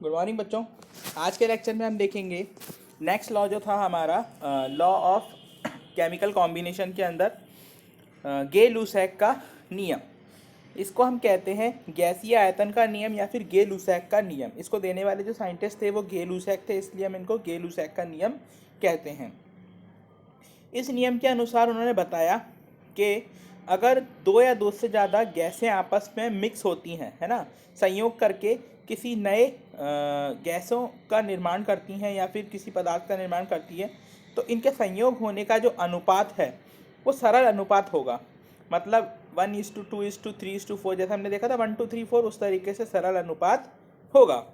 Good morning बच्चों। आज के लेक्चर में हम देखेंगे नेक्स्ट लॉ जो था हमारा लॉ ऑफ केमिकल कॉम्बिनेशन के अंदर गे-लुसैक का नियम। इसको हम कहते हैं गैसीय आयतन का नियम या फिर गे-लुसैक का नियम। इसको देने वाले जो साइंटिस्ट थे वो गे-लुसैक थे, इसलिए हम इनको गे-लुसैक का नियम कहते हैं। इस नियम के अनुसार उन्होंने बताया कि अगर दो या दो से ज़्यादा गैसें आपस में मिक्स होती हैं, है ना, संयोग करके किसी नए गैसों का निर्माण करती हैं या फिर किसी पदार्थ का निर्माण करती है, तो इनके संयोग होने का जो अनुपात है वो सरल अनुपात होगा। मतलब 1:2:3:4, जैसा हमने देखा था 1:3:4, उस तरीके से सरल अनुपात होगा।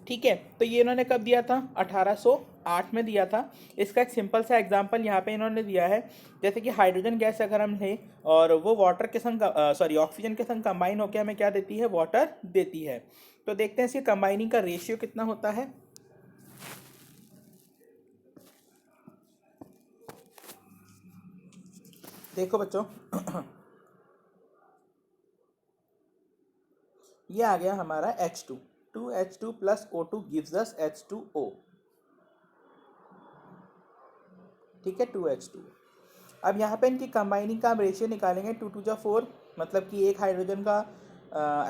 ठीक है, तो ये इन्होंने कब दिया था? 1808 में दिया था। इसका एक सिंपल सा एग्जांपल यहाँ पे इन्होंने दिया है। जैसे कि हाइड्रोजन गैस अगर हम लें और वो वाटर के संग ऑक्सीजन के संग कंबाइन होकर हमें क्या देती है? वाटर देती है। तो देखते हैं इसकी कंबाइनिंग का रेशियो कितना होता है। देखो बच्चों ये आ गया हमारा H2, 2H2 plus O2 gives us H2O। ठीक है, 2H2। अब यहाँ पे इनकी कंबाइनिंग का हम रेशियो निकालेंगे। 2 2 4, मतलब कि एक हाइड्रोजन का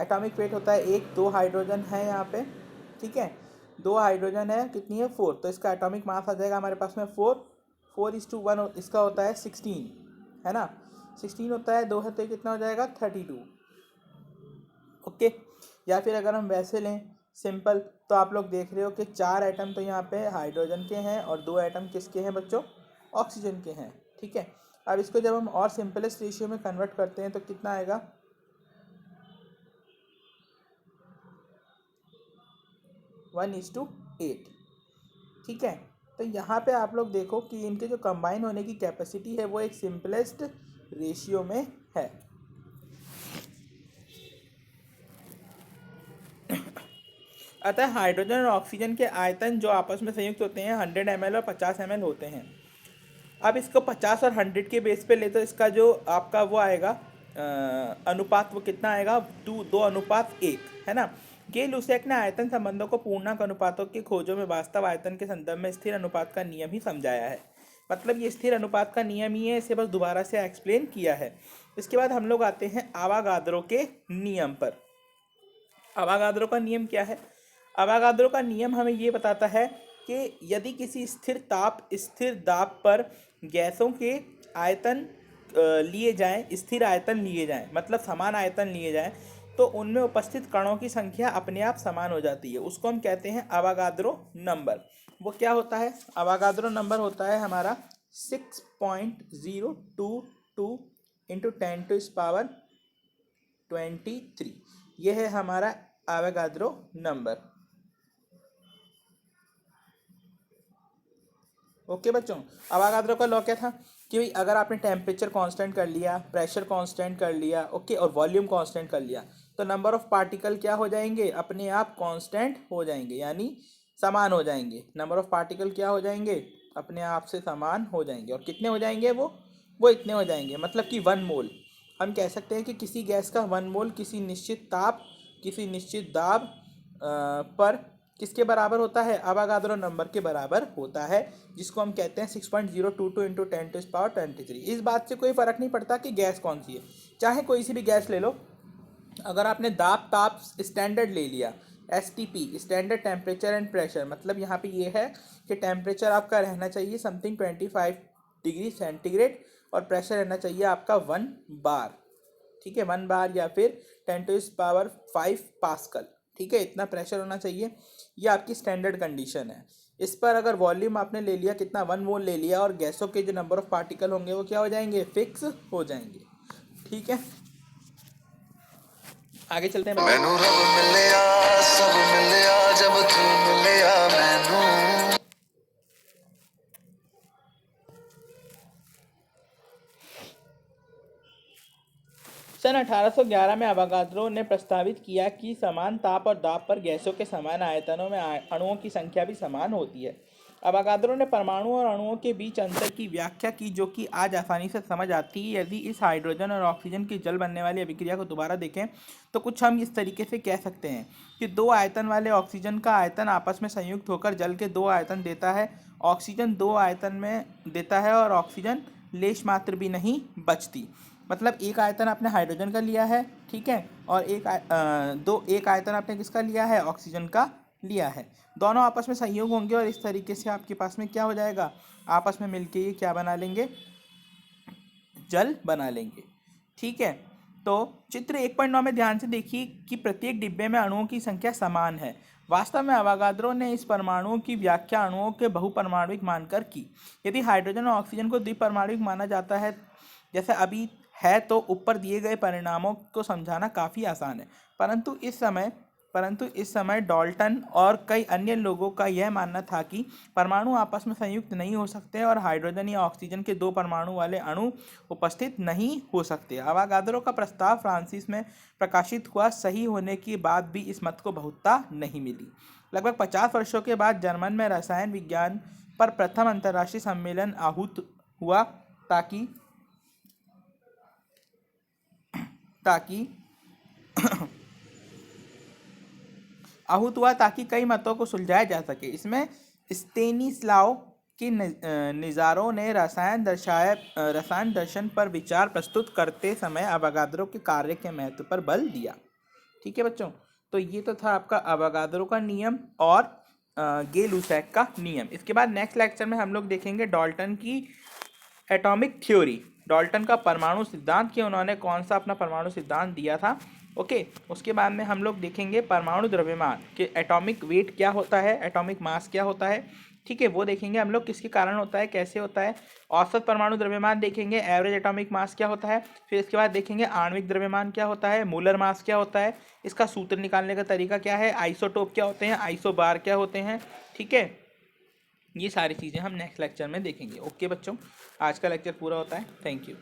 एटॉमिक वेट होता है एक, दो हाइड्रोजन है यहाँ पे। ठीक है, दो हाइड्रोजन है, कितनी है? 4। तो इसका एटॉमिक मास आ जाएगा हमारे पास में 4। 4:1 इसका होता है 16, है ना, 16 होता है। 2 है तो कितना हो जाएगा? 32। ओके, या फिर अगर हम वैसे लें सिंपल, तो आप लोग देख रहे हो कि 4 एटम तो यहाँ पे हाइड्रोजन के हैं और 2 एटम किसके हैं बच्चों? ऑक्सीजन के हैं। ठीक है, अब इसको जब हम और सिंपलेस्ट रेशियो में कन्वर्ट करते हैं तो कितना आएगा? 1:8। ठीक है, तो यहाँ पे आप लोग देखो कि इनके जो कंबाइन होने की कैपेसिटी है वो एक सिंपलेस्ट रेशियो में है। अतः हाइड्रोजन और ऑक्सीजन के आयतन जो आपस में संयुक्त होते हैं 100 ml और 50 ml होते हैं। अब इसको 50 और 100 के बेस पे ले तो इसका जो आपका वो आएगा अनुपात, वो कितना आएगा? 2:1, है ना। गे-लुसैक ने आयतन संबंधों को पूर्णांक अनुपातों की खोजों में वास्तव आयतन के संदर्भ में स्थिर अनुपात का नियम ही समझाया है। मतलब ये स्थिर अनुपात का नियम ही है, इसे बस दोबारा से एक्सप्लेन किया है। इसके बाद हम लोग आते हैं अवागाद्रो के नियम पर। अवागाद्रो का नियम क्या है? अवागाद्रो का नियम हमें ये बताता है कि यदि किसी स्थिर दाब पर गैसों के आयतन लिए जाएं, स्थिर आयतन लिए जाएं, मतलब समान आयतन लिए जाएं, तो उनमें उपस्थित कणों की संख्या अपने आप समान हो जाती है। उसको हम कहते हैं अवागाद्रो नंबर। वो क्या होता है? अवागाद्रो नंबर होता है हमारा 6.022 इंटू 10⁻23। ये है हमारा अवागाद्रो नंबर। ओके बच्चों, अवागाद्रो का लॉ क्या था कि भाई अगर आपने टेम्परेचर कांस्टेंट कर लिया, प्रेशर कांस्टेंट कर लिया, ओके, और वॉल्यूम कांस्टेंट कर लिया, तो नंबर ऑफ पार्टिकल क्या हो जाएंगे? अपने आप कांस्टेंट हो जाएंगे, यानी समान हो जाएंगे। नंबर ऑफ पार्टिकल क्या हो जाएंगे? अपने आप से समान हो जाएंगे। और कितने हो जाएंगे? वो इतने हो जाएंगे, मतलब कि 1 मोल। हम कह सकते हैं कि किसी गैस का 1 मोल किसी निश्चित ताप, किसी निश्चित दाब पर किसके बराबर होता है? अवागाद्रो नंबर के बराबर होता है, जिसको हम कहते हैं 6.022 इंटू 10⁻23। इस बात से कोई फ़र्क नहीं पड़ता कि गैस कौन सी है, चाहे कोई सी भी गैस ले लो। अगर आपने दाब ताप स्टैंडर्ड ले लिया, STP, standard temperature and pressure, मतलब यहाँ पे ये है कि टेम्परेचर आपका रहना चाहिए समथिंग 25 डिग्री सेंटीग्रेड और प्रेशर रहना चाहिए आपका 1 बार। ठीक है, 1 बार या फिर 10⁵ पास्कल। ठीक है, इतना प्रेशर होना चाहिए। ये आपकी स्टैंडर्ड कंडीशन है। इस पर अगर वॉल्यूम आपने ले लिया, कितना? 1 मोल ले लिया, और गैसों के जो नंबर ऑफ पार्टिकल होंगे वो क्या हो जाएंगे? फिक्स हो जाएंगे। ठीक है, आगे चलते हैं। मैनू रब मिलिया, सब मिलिया, जब तू मिलिया मैनू। सन 1811 में अवागाद्रो ने प्रस्तावित किया कि समान ताप और दाब पर गैसों के समान आयतनों में अणुओं की संख्या भी समान होती है। अवागाद्रो ने परमाणु और अणुओं के बीच अंतर की व्याख्या की, जो कि आज आसानी से समझ आती है। यदि इस हाइड्रोजन और ऑक्सीजन की जल बनने वाली अभिक्रिया को दोबारा देखें तो कुछ हम इस तरीके से कह सकते हैं कि दो आयतन वाले ऑक्सीजन का आयतन आपस में संयुक्त होकर जल के दो आयतन देता है। ऑक्सीजन दो आयतन में देता है और ऑक्सीजन लेश मात्र भी नहीं बचती। मतलब एक आयतन आपने हाइड्रोजन का लिया है, ठीक है, और एक आयतन आपने किसका लिया है, ऑक्सीजन का लिया है। दोनों आपस में संयोग होंगे और इस तरीके से आपके पास में क्या हो जाएगा, आपस में मिलके ये क्या बना लेंगे, जल बना लेंगे। ठीक है, तो चित्र 1.9 में ध्यान से देखिए कि प्रत्येक डिब्बे में अणुओं की संख्या समान है। वास्तव में अवागाद्रो ने इस परमाणुओं की व्याख्या अणुओं के बहुपरमाणुक मानकर की। यदि हाइड्रोजन और ऑक्सीजन को द्विपरमाणुक माना जाता है जैसे अभी है, तो ऊपर दिए गए परिणामों को समझाना काफ़ी आसान है। परंतु इस समय डाल्टन और कई अन्य लोगों का यह मानना था कि परमाणु आपस में संयुक्त नहीं हो सकते और हाइड्रोजन या ऑक्सीजन के दो परमाणु वाले अणु उपस्थित नहीं हो सकते। अवागाद्रो का प्रस्ताव फ्रांसीस में प्रकाशित हुआ। सही होने के बाद भी इस मत को बहुमतता नहीं मिली। लगभग 50 वर्षों के बाद जर्मन में रसायन विज्ञान पर प्रथम अंतर्राष्ट्रीय सम्मेलन आहूत हुआ ताकि कई मतों को सुलझाया जा सके। इसमें स्तेनिस्लाव के निज़ारों ने रसायन दर्शन पर विचार प्रस्तुत करते समय अवागाद्रो के कार्य के महत्व पर बल दिया। ठीक है बच्चों, तो ये तो था आपका अवागाद्रो का नियम और गे-लुसैक का नियम। इसके बाद नेक्स्ट लेक्चर में हम लोग देखेंगे डाल्टन की एटॉमिक थ्योरी, डाल्टन का परमाणु सिद्धांत, कि उन्होंने कौन सा अपना परमाणु सिद्धांत दिया था। ओके, उसके बाद में हम लोग देखेंगे परमाणु द्रव्यमान कि एटॉमिक वेट क्या होता है, एटॉमिक मास क्या होता है। ठीक है, वो देखेंगे हम लोग किसके कारण होता है, कैसे होता है। औसत परमाणु द्रव्यमान देखेंगे, एवरेज एटॉमिक मास क्या होता है। फिर इसके बाद देखेंगे आणविक द्रव्यमान क्या होता है, मोलर मास क्या होता है, इसका सूत्र निकालने का तरीका क्या है, आइसोटोप क्या होते हैं, आइसोबार क्या होते हैं। ठीक है, ये सारी चीज़ें हम नेक्स्ट लेक्चर में देखेंगे। ओके बच्चों, आज का लेक्चर पूरा होता है। Thank you.